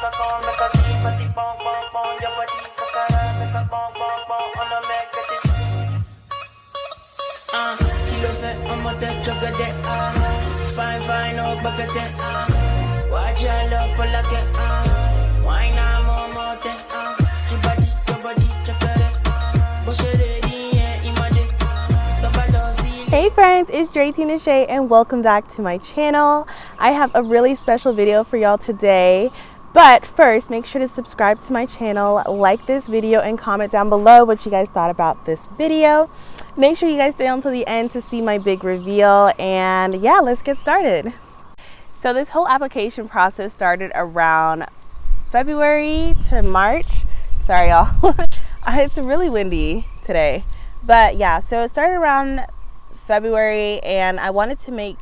Hey friends, it's Drey Tinashe and welcome back to my channel. I have a really special video for y'all today, but first make sure to subscribe to my channel, like this video, and comment down below what you guys thought about this video. Make sure you guys stay until the end to see my big reveal, and yeah, let's get started. So this whole application process started around February to March. Sorry y'all, it's really windy today, but yeah, so it started around February, and I wanted to make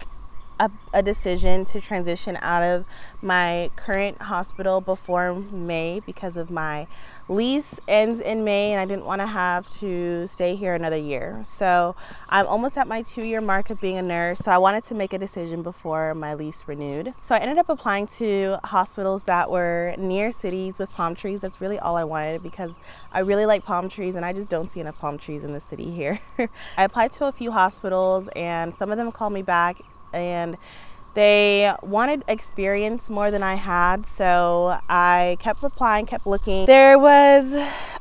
a decision to transition out of my current hospital before May because of my lease ends in May and I didn't want to have to stay here another year. So I'm almost at my 2-year mark of being a nurse, so I wanted to make a decision before my lease renewed. So I ended up applying to hospitals that were near cities with palm trees. That's really all I wanted because I really like palm trees and I just don't see enough palm trees in the city here. I applied to a few hospitals and some of them called me back and they wanted experience more than I had, so I kept applying, kept looking. There was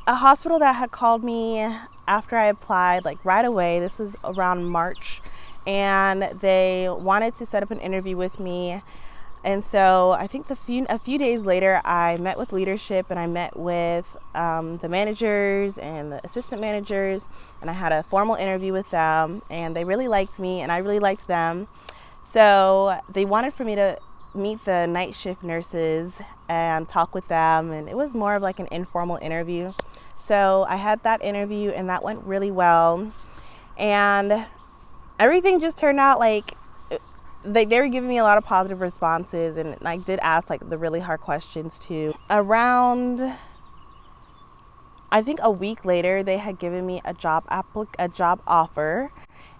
a hospital that had called me after I applied, like right away. This was around March, and they wanted to set up an interview with me. And so I think a few days later, I met with leadership and I met with the managers and the assistant managers, and I had a formal interview with them, and they really liked me and I really liked them. So they wanted for me to meet the night shift nurses and talk with them, and it was more of like an informal interview. So I had that interview and that went really well, and everything just turned out like they were giving me a lot of positive responses, and I did ask like the really hard questions too. Around, I think a week later, they had given me a job offer,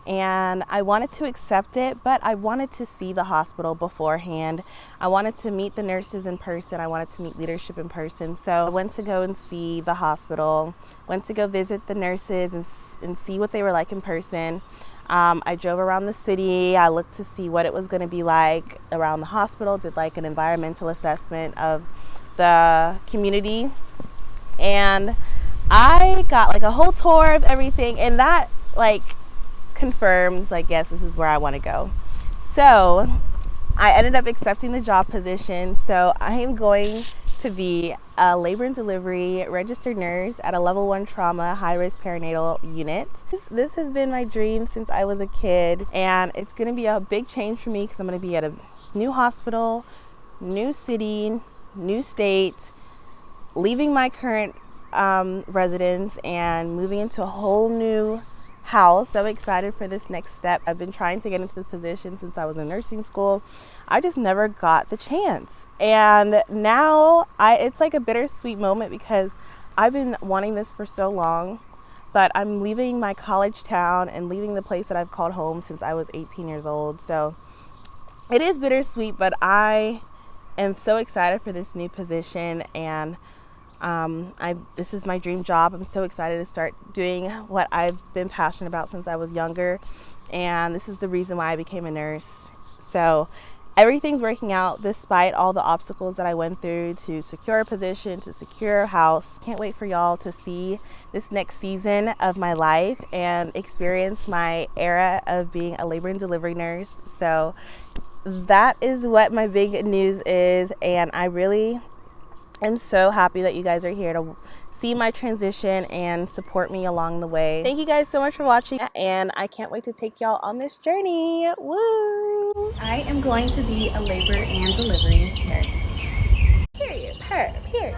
and I wanted to accept it, but I wanted to see the hospital beforehand. I wanted to meet the nurses in person. I wanted to meet leadership in person. So I went to go and see the hospital, went to go visit the nurses and see what they were like in person. I drove around the city. I looked to see what it was going to be like around the hospital, did like an environmental assessment of the community, and I got like a whole tour of everything, and that like confirmed like, yes, this is where I want to go. So I ended up accepting the job position. So I am going to be a labor and delivery registered nurse at a level 1 trauma high-risk perinatal unit. This has been my dream since I was a kid, and it's going to be a big change for me because I'm going to be at a new hospital, new city, new state, leaving my current residence and moving into a whole new house. So excited for this next step. I've been trying to get into this position since I was in nursing school. I just never got the chance, and now it's like a bittersweet moment because I've been wanting this for so long, but I'm leaving my college town and leaving the place that I've called home since I was 18 years old. So it is bittersweet, but I am so excited for this new position, and this is my dream job. I'm so excited to start doing what I've been passionate about since I was younger, and this is the reason why I became a nurse. So everything's working out despite all the obstacles that I went through to secure a position, to secure a house. Can't wait for y'all to see this next season of my life and experience my era of being a labor and delivery nurse. So that is what my big news is, and I really I'm so happy that you guys are here to see my transition and support me along the way. Thank you guys so much for watching, and I can't wait to take y'all on this journey. Woo! I am going to be a labor and delivery nurse. Period. Period.